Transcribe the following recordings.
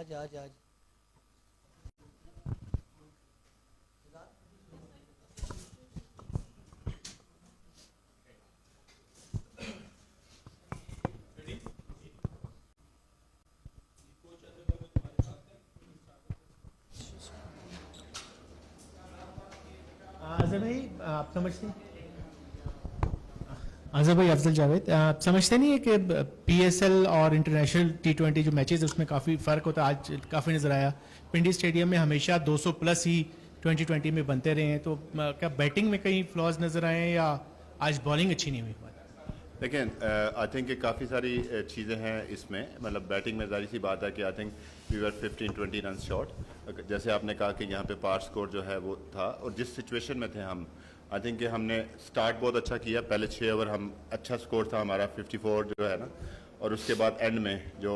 आज आज आज अजहर भाई आप समझते हैं, अजहर भाई अफजल जावेद, आप समझते नहीं है कि पीएसएल और इंटरनेशनल टी20 जो मैचेस उसमें काफ़ी फ़र्क होता है। आज काफ़ी नज़र आया पिंडी स्टेडियम में हमेशा 200 प्लस ही 2020 में बनते रहे हैं, तो क्या बैटिंग में कहीं फ्लॉज नज़र आए हैं या आज बॉलिंग अच्छी नहीं हुई? देखें, आई थिंक कि काफ़ी सारी चीज़ें हैं इसमें, मतलब बैटिंग में ज़ाहिर सी बात है कि I think we were 15-20 run short. जैसे आपने कहा कि यहाँ पे पार स्कोर जो है वो था, और जिस सिचुएशन में थे हम, आई थिंक कि हमने स्टार्ट बहुत अच्छा किया। पहले 6 ओवर हम अच्छा स्कोर था हमारा 54 जो है ना, और उसके बाद एंड में जो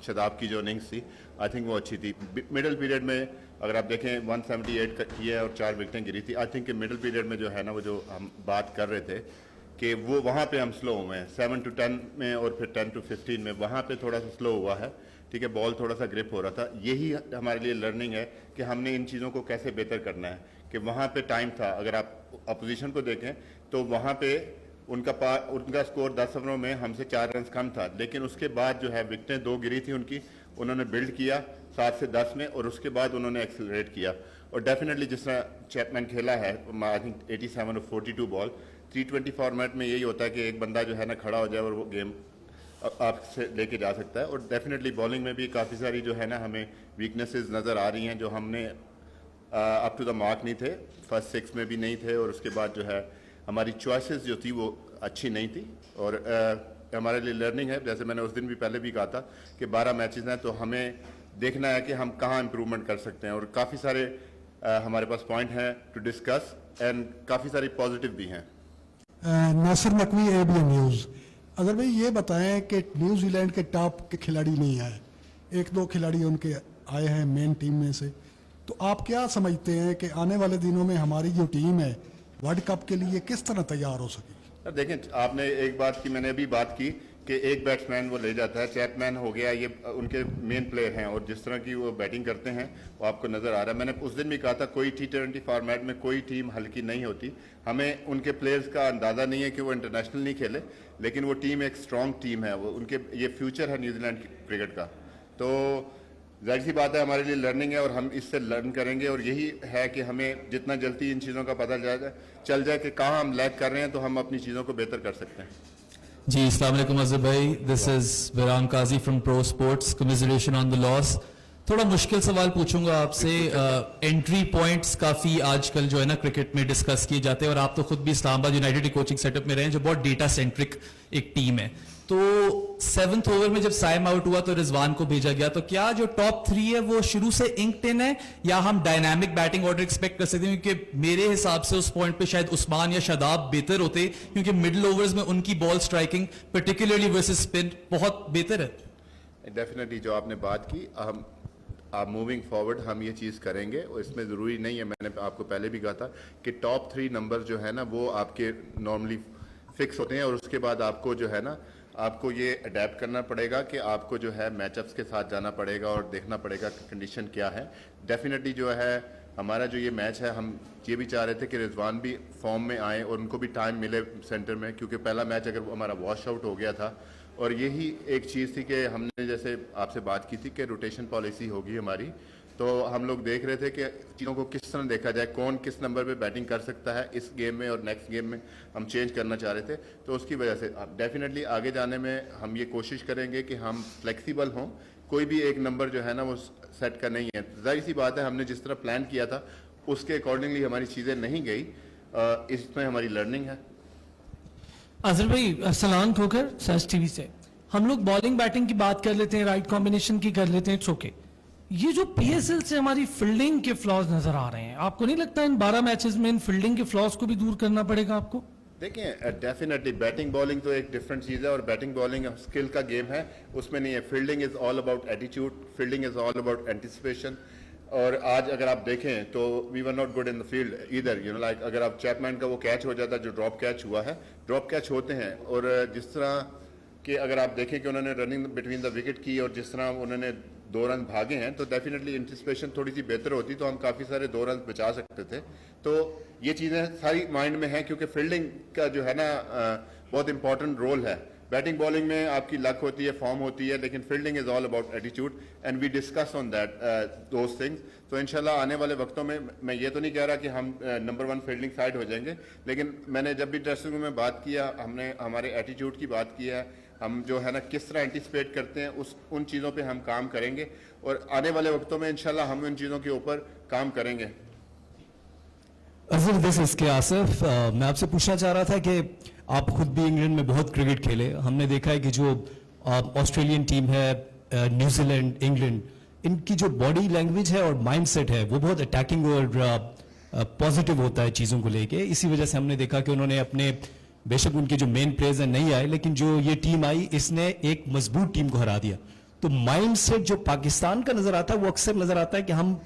शदाब की जो इनिंग्स थी आई थिंक वो अच्छी थी। मिडिल पीरियड में अगर आप देखें 178 किया और 4 विकेटें गिरी थी। आई थिंक कि मिडिल पीरियड में जो है ना, वो जो हम बात कर रहे थे कि वो वहाँ पे हम स्लो हुए हैं 7 to 10 में, और फिर 10 to 15 में वहाँ पे थोड़ा सा स्लो हुआ है। ठीक है, बॉल थोड़ा सा ग्रिप हो रहा था। यही हमारे लिए लर्निंग है कि हमने इन चीज़ों को कैसे बेहतर करना है। कि वहाँ पे टाइम था, अगर आप अपोजिशन को देखें तो वहाँ पे उनका स्कोर 10 ओवरों में हमसे 4 रन कम था, लेकिन उसके बाद जो है विकेटें 2 गिरी थी उनकी, उन्होंने बिल्ड किया 7 से 10 में, और उसके बाद उन्होंने एक्सेलरेट किया। और डेफिनेटली जिस तरह चैपमैन खेला है, आई थिंक 87 और 42 बॉल, T20 फॉर्मेट में यही होता है कि एक बंदा जो है ना खड़ा हो जाए और वो गेम आपसे लेके जा सकता है। और डेफिनेटली बॉलिंग में भी काफ़ी सारी जो है ना हमें वीकनेसेस नज़र आ रही हैं, जो हमने अप टू द मार्क नहीं थे, फर्स्ट 6 में भी नहीं थे, और उसके बाद जो है हमारी चॉइसेस जो थी वो अच्छी नहीं थी। और हमारे लिए लर्निंग है, जैसे मैंने उस दिन भी पहले भी कहा था कि 12 मैचेस हैं, तो हमें देखना है कि हम कहाँ इम्प्रूवमेंट कर सकते हैं। और काफ़ी सारे हमारे पास पॉइंट हैं टू डिस्कस, एंड काफ़ी सारी पॉजिटिव भी हैं। Nasir Naqvi, ABN news. अगर भाई ये बताएं कि न्यूजीलैंड के टॉप के खिलाड़ी नहीं आए, 1-2 खिलाड़ी उनके आए हैं मेन टीम में से, तो आप क्या समझते हैं कि आने वाले दिनों में हमारी जो टीम है वर्ल्ड कप के लिए किस तरह तैयार हो सकेगी? देखें, आपने एक बात की, मैंने अभी बात की कि एक बैट्समैन वो ले जाता है, चैपमैन हो गया, ये उनके मेन प्लेयर हैं, और जिस तरह की वो बैटिंग करते हैं वो आपको नज़र आ रहा है। मैंने उस दिन भी कहा था कोई T20 फॉर्मेट में कोई टीम हल्की नहीं होती। हमें उनके प्लेयर्स का अंदाज़ा नहीं है कि वो इंटरनेशनल नहीं खेले, लेकिन वो टीम एक स्ट्रॉन्ग टीम है, वो उनके ये फ्यूचर है न्यूजीलैंड क्रिकेट का। तो जाहिर सी बात है हमारे लिए लर्निंग है, और हम इससे लर्न करेंगे, और यही है कि हमें जितना जल्दी इन चीज़ों का पता चल जाए कि कहाँ हम लैग कर रहे हैं, तो हम अपनी चीज़ों को बेहतर कर सकते हैं। जी, अस्सलाम वालेकुम अज़हर भाई, this is Biran Kazi from pro sports. Commiseration on the loss. थोड़ा मुश्किल सवाल पूछूंगा आपसे। एंट्री पॉइंट्स काफी आजकल जो है ना क्रिकेट में डिस्कस किए जाते हैं, और आप तो खुद भी इस्लामाबाद यूनाइटेड कोचिंग सेटअप में रहे हैं, जो बहुत डेटा सेंट्रिक एक टीम है। तो 7th ओवर में जब साइम आउट हुआ तो रिजवान को भेजा गया, तो क्या जो टॉप 3 है वो शुरू से इंक्ड इन है, या हम डायनामिक बैटिंग ऑर्डर एक्सपेक्ट कर सकते हैं? क्योंकि मेरे हिसाब से उस पॉइंट पे शायद उस्मान या शादाब बेहतर होते, क्योंकि मिडिल ओवर्स में उनकी ball striking particularly versus spin बहुत बेहतर है। डेफिनेटली जो आपने बात की, हम आप मूविंग फॉरवर्ड हम ये चीज़ करेंगे, और इसमें ज़रूरी नहीं है, मैंने आपको पहले भी कहा था कि टॉप 3 नंबर जो है ना वो आपके नॉर्मली फिक्स होते हैं, और उसके बाद आपको जो है ना आपको ये अडेप्ट करना पड़ेगा कि आपको जो है मैचअप्स के साथ जाना पड़ेगा और देखना पड़ेगा कि कंडीशन क्या है। डेफिनेटली जो है हमारा जो ये मैच है, हम ये भी चाह रहे थे कि रिजवान भी फॉर्म में आए और उनको भी टाइम मिले सेंटर में, क्योंकि पहला मैच अगर हमारा वॉश आउट हो गया था। और यही एक चीज़ थी कि हमने जैसे आपसे बात की थी कि रोटेशन पॉलिसी होगी हमारी, तो हम लोग देख रहे थे कि चीज़ों को किस तरह देखा जाए, कौन किस नंबर पे बैटिंग कर सकता है इस गेम में और नेक्स्ट गेम में, हम चेंज करना चाह रहे थे। तो उसकी वजह से डेफिनेटली आगे जाने में हम ये कोशिश करेंगे कि हम फ्लेक्सिबल हों, कोई भी एक नंबर जो है ना वो सेट का नहीं है। जाहिर सी बात है हमने जिस तरह प्लान किया था उसके अकॉर्डिंगली हमारी चीज़ें नहीं गई, इसमें हमारी लर्निंग है। अजहर भाई, सलाम ठोकर सर्च टीवी से। हम लोग बॉलिंग बैटिंग की बात कर लेते हैं, राइट कॉम्बिनेशन की कर लेते हैं, इट्स ओके। ये जो पीएसएल से हमारी फील्डिंग के फ्लॉज नजर आ रहे हैं, आपको नहीं लगता इन 12 मैचेस में इन फील्डिंग के फ्लॉज को भी दूर करना पड़ेगा आपको? देखिए, डेफिनेटली बैटिंग बॉलिंग तो एक डिफरेंट चीज़ है, और बैटिंग बॉलिंग स्किल का गेम है, उसमें नहीं है। Fielding is all about attitude, fielding is all about anticipation. और आज अगर आप देखें तो we were not good in the field इधर, यू नो लाइक अगर आप चैपमैन का वो कैच हो जाता जो ड्रॉप कैच हुआ है, ड्रॉप कैच होते हैं, और जिस तरह कि अगर आप देखें कि उन्होंने रनिंग बिटवीन द विकेट की और जिस तरह उन्होंने 2 रन भागे हैं तो डेफिनेटली एंटिसिपेशन थोड़ी सी बेहतर होती तो हम काफ़ी सारे 2 रन बचा सकते थे। तो ये चीज़ें सारी माइंड में हैं क्योंकि फील्डिंग का जो है ना बहुत इंपॉर्टेंट रोल है। बैटिंग बॉलिंग में आपकी लक होती है, फॉर्म होती है, लेकिन fielding is all about attitude and we discuss on that those things. तो इंशाल्लाह आने वाले वक्तों में मैं ये तो नहीं कह रहा कि हम नंबर 1 फील्डिंग साइड हो जाएंगे, लेकिन मैंने जब भी ड्रेसिंग रूम में बात किया हमने हमारे एटीट्यूड की बात की है, हम जो है ना किस तरह एंटिसिपेट करते हैं उन चीज़ों पे हम काम करेंगे और आने वाले वक्तों में इंशाल्लाह हम उन चीज़ों के ऊपर काम करेंगे। अजहर, दिस इसके आसिफ, मैं आपसे पूछना चाह रहा था कि आप खुद भी इंग्लैंड में बहुत क्रिकेट खेले, हमने देखा है कि जो ऑस्ट्रेलियन टीम है, न्यूजीलैंड, इंग्लैंड, इनकी जो बॉडी लैंग्वेज है और माइंडसेट है वो बहुत अटैकिंग और पॉजिटिव होता है चीज़ों को लेके। इसी वजह से हमने देखा कि उन्होंने अपने, बेशक उनके जो मेन प्लेयर्स हैं नहीं आए, लेकिन जो ये टीम आई इसने एक मजबूत टीम को हरा दिया। तो माइंडसेट जो पाकिस्तान का नजर आता है वो अक्सर नजर आता है कि हम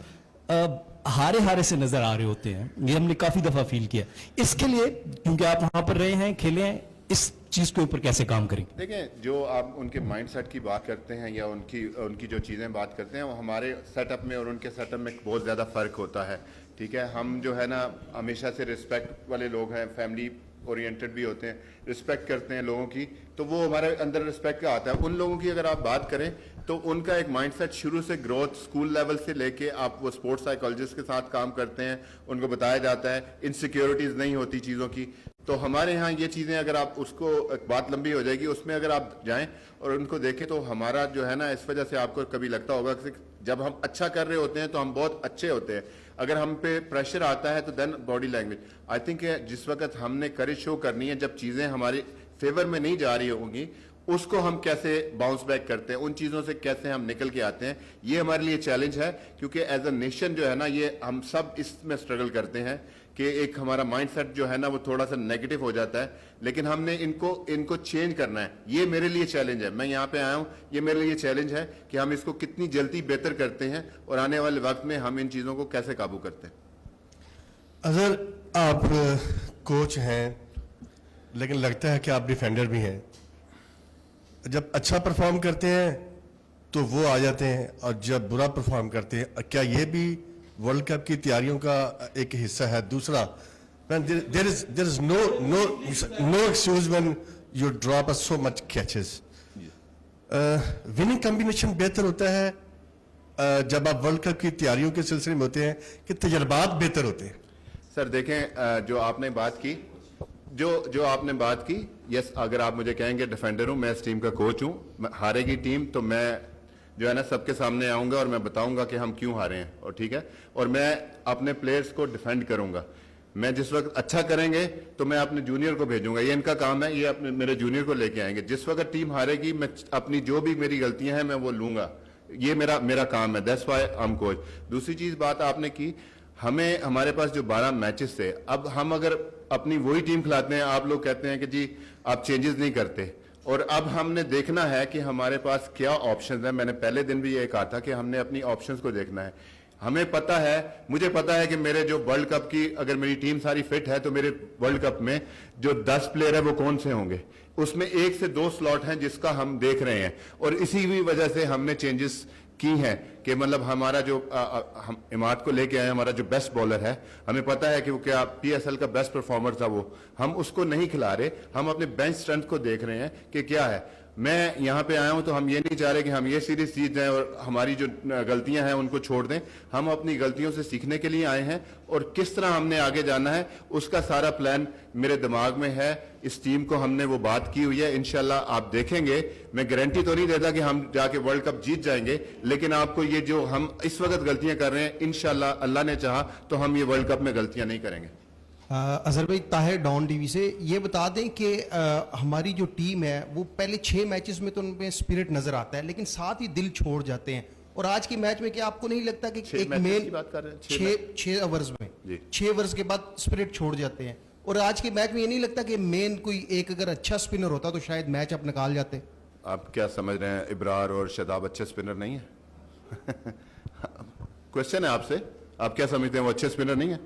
हारे हारे से नजर आ रहे होते हैं, ये हमने काफी दफा फील किया। इसके लिए क्योंकि आप वहां पर रहे हैं, खेले हैं, इस चीज के ऊपर कैसे काम करेंगे? देखें, जो आप उनके माइंडसेट की बात करते हैं या उनकी जो चीज़ें बात करते हैं वो हमारे सेटअप में और उनके सेटअप में बहुत ज़्यादा फ़र्क होता है। ठीक है, हम जो है ना हमेशा से रिस्पेक्ट वाले लोग हैं, फैमिली ओरिएंटेड भी होते हैं, रिस्पेक्ट करते हैं लोगों की, तो वो हमारे अंदर रिस्पेक्ट का आता है। उन लोगों की अगर आप बात करें तो उनका एक माइंडसेट शुरू से ग्रोथ स्कूल लेवल से लेके आप वो स्पोर्ट्स साइकोलॉजिस्ट के साथ काम करते हैं, उनको बताया जाता है, इनसिक्योरिटीज़ नहीं होती चीज़ों की। तो हमारे यहाँ ये चीज़ें अगर आप उसको, बात लंबी हो जाएगी, उसमें अगर आप जाएं और उनको देखें तो हमारा जो है ना, इस वजह से आपको कभी लगता होगा कि जब हम अच्छा कर रहे होते हैं तो हम बहुत अच्छे होते हैं, अगर हम पे प्रेशर आता है तो then body language, I think जिस वक्त हमने करेज शो करनी है, जब चीज़ें हमारे फेवर में नहीं जा रही होंगी, उसको हम कैसे बाउंस बैक करते हैं, उन चीज़ों से कैसे हम निकल के आते हैं, ये हमारे लिए चैलेंज है। क्योंकि एज अ नेशन जो है ना, ये हम सब इसमें स्ट्रगल करते हैं कि एक हमारा माइंडसेट जो है ना वो थोड़ा सा नेगेटिव हो जाता है, लेकिन हमने इनको चेंज करना है। ये मेरे लिए चैलेंज है, मैं यहाँ पे आया हूँ, ये मेरे लिए चैलेंज है कि हम इसको कितनी जल्दी बेहतर करते हैं और आने वाले वक्त में हम इन चीज़ों को कैसे काबू करते हैं। अजहर, आप कोच हैं लेकिन लगता है कि आप डिफेंडर भी हैं। जब अच्छा परफॉर्म करते हैं तो वो आ जाते हैं और जब बुरा परफॉर्म करते हैं, क्या ये भी वर्ल्ड कप की तैयारियों का एक हिस्सा है? दूसरा, there is no excuse when you drop so much catches. Winning combination बेहतर होता है जब आप वर्ल्ड कप की तैयारियों के सिलसिले में होते हैं कि तजर्बात बेहतर होते हैं? सर देखें, जो आपने बात की, जो आपने बात की, यस, अगर आप मुझे कहेंगे डिफेंडर हूं, मैं इस टीम का कोच हूं, हारेगी टीम तो मैं जो है ना सबके सामने आऊंगा और मैं बताऊंगा कि हम क्यों हारे हैं, और ठीक है, और मैं अपने प्लेयर्स को डिफेंड करूंगा। मैं जिस वक्त अच्छा करेंगे तो मैं अपने जूनियर को भेजूंगा, ये इनका काम है, ये अपने मेरे जूनियर को लेके आएंगे। जिस वक्त टीम हारेगी मैं अपनी जो भी मेरी गलतियां हैं मैं वो लूंगा, ये मेरा काम है, that's why I am coach. दूसरी चीज बात आपने की, हमें हमारे पास जो 12 मैचेस थे, अब हम अगर अपनी वही टीम खिलाते हैं, आप लोग कहते हैं कि जी आप चेंजेस नहीं करते, और अब हमने देखना है कि हमारे पास क्या ऑप्शंस हैं। मैंने पहले दिन भी ये कहा था कि हमने अपनी ऑप्शंस को देखना है। हमें पता है, मुझे पता है कि मेरे जो वर्ल्ड कप की, अगर मेरी टीम सारी फिट है तो मेरे वर्ल्ड कप में जो 10 प्लेयर है वो कौन से होंगे, उसमें 1 से 2 स्लॉट हैं जिसका हम देख रहे हैं, और इसी भी वजह से हमने चेंजेस की हैं कि मतलब हमारा जो हम इमाद को लेके आए, हमारा जो बेस्ट बॉलर है, हमें पता है कि वो क्या पीएसएल का बेस्ट परफॉर्मर था, वो हम उसको नहीं खिला रहे, हम अपने बेंच स्ट्रेंथ को देख रहे हैं कि क्या है। मैं यहाँ पे आया हूँ तो हम ये नहीं चाह रहे कि हम ये सीरीज जीत जाएं और हमारी जो गलतियां हैं उनको छोड़ दें। हम अपनी गलतियों से सीखने के लिए आए हैं और किस तरह हमने आगे जाना है उसका सारा प्लान मेरे दिमाग में है। इस टीम को हमने वो बात की हुई है, इंशाल्लाह आप देखेंगे। मैं गारंटी तो नहीं देता कि हम जाके वर्ल्ड कप जीत जाएंगे, लेकिन आपको ये जो हम इस वक्त गलतियां कर रहे हैं, इंशाल्लाह अल्लाह ने चाहा तो हम ये वर्ल्ड कप में गलतियां नहीं करेंगे। अजहर भाई, ताहिर डॉन टीवी से ये बता दें कि हमारी जो टीम है वो पहले 6 मैचेस में तो उनमें स्पिरिट नजर आता है, लेकिन साथ ही दिल छोड़ जाते हैं। और आज के मैच में क्या आपको नहीं लगता कि एक मेन 6 ओवर्स में 6 ओवर्स के बाद स्पिरिट छोड़ जाते हैं? और आज के मैच में ये नहीं लगता कि मेन कोई एक अगर अच्छा स्पिनर होता तो शायद मैच आप निकाल जाते? आप क्या समझ रहे हैं, इब्रार और शदाब अच्छे स्पिनर नहीं है? क्वेश्चन है आपसे, आप क्या समझते हैं वो अच्छे स्पिनर नहीं है?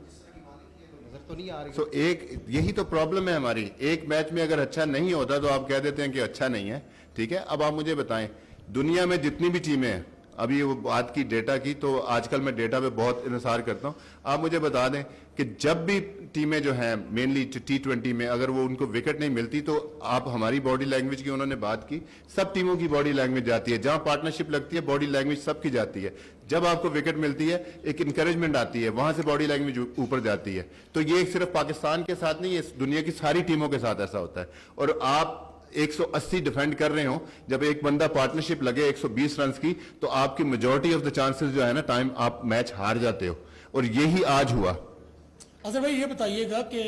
तो नहीं आ रही। एक यही तो प्रॉब्लम है हमारी। एक मैच में अगर अच्छा नहीं होता तो आप कह देते हैं कि अच्छा नहीं है, ठीक है। अब आप मुझे बताएं, दुनिया में जितनी भी टीमें हैं, अभी वो बात की डेटा की, तो आजकल मैं डेटा पे बहुत इंतजार करता हूं। आप मुझे बता दें कि जब भी टीमें जो हैं मेनली T20 में अगर वो उनको विकेट नहीं मिलती, तो आप हमारी बॉडी लैंग्वेज की उन्होंने बात की, सब टीमों की बॉडी लैंग्वेज जाती है, जहां पार्टनरशिप लगती है बॉडी लैंग्वेज सबकी जाती है। जब आपको विकेट मिलती है एक इंकरेजमेंट आती है, वहां से बॉडी लैंग्वेज ऊपर जाती है। तो ये सिर्फ पाकिस्तान के साथ नहीं, ये दुनिया की सारी टीमों के साथ ऐसा होता है। और आप 180 डिफेंड कर रहे हो, जब एक बंदा पार्टनरशिप लगे 120 रन की, तो आपकी मेजॉरिटी ऑफ द चांसेस जो है ना टाइम आप मैच हार जाते हो, और यही आज हुआ। अजहर भाई ये बताइएगा कि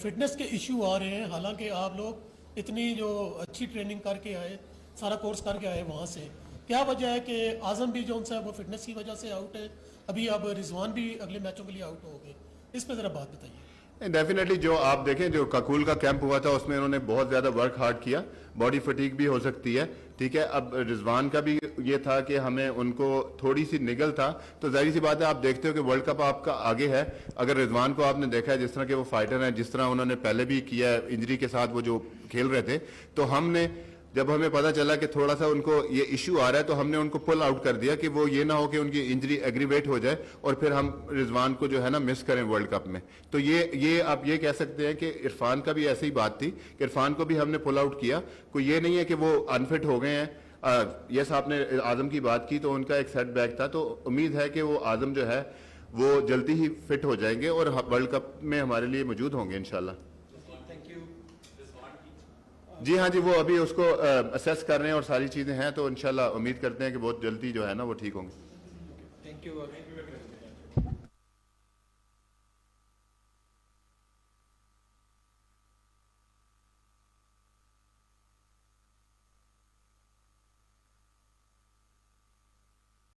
फिटनेस के इशू आ रहे हैं, हालांकि आप लोग इतनी जो अच्छी ट्रेनिंग करके आए, सारा कोर्स करके आए वहाँ से, क्या वजह है कि आजम भी जो है वो फिटनेस की वजह से आउट है, अभी अब रिजवान भी अगले मैचों के लिए आउट हो गए, इस पर ज़रा बात बताइए। डेफिनेटली जो आप देखें, जो काकुल का कैंप हुआ था उसमें उन्होंने बहुत ज्यादा वर्क हार्ड किया, बॉडी फटीक भी हो सकती है, ठीक है। अब रिजवान का भी ये था कि हमें उनको थोड़ी सी निगल था, तो जाहिर सी बात है आप देखते हो कि वर्ल्ड कप आपका आगे है। अगर रिजवान को आपने देखा है जिस तरह के वो फाइटर हैं, जिस तरह उन्होंने पहले भी किया है इंजरी के साथ वो जो खेल रहे थे, तो हमने जब हमें पता चला कि थोड़ा सा उनको ये इशू आ रहा है, तो हमने उनको पुल आउट कर दिया कि वो ये ना हो कि उनकी इंजरी एग्रीवेट हो जाए और फिर हम रिजवान को जो है ना मिस करें वर्ल्ड कप में। तो ये आप ये कह सकते हैं कि इरफान का भी ऐसी ही बात थी कि इरफान को भी हमने पुल आउट किया। कोई ये नहीं है कि वो अनफिट हो गए हैं। यस, आपने आजम की बात की, तो उनका एक सेटबैक था, तो उम्मीद है कि वो आजम जो है वो जल्दी ही फिट हो जाएंगे और वर्ल्ड कप में हमारे लिए मौजूद होंगे इंशाल्लाह। जी हाँ जी, वो अभी उसको असेस कर रहे हैं और सारी चीज़ें हैं, तो इंशाल्लाह उम्मीद करते हैं कि बहुत जल्दी जो है ना वो ठीक होंगे। Thank you.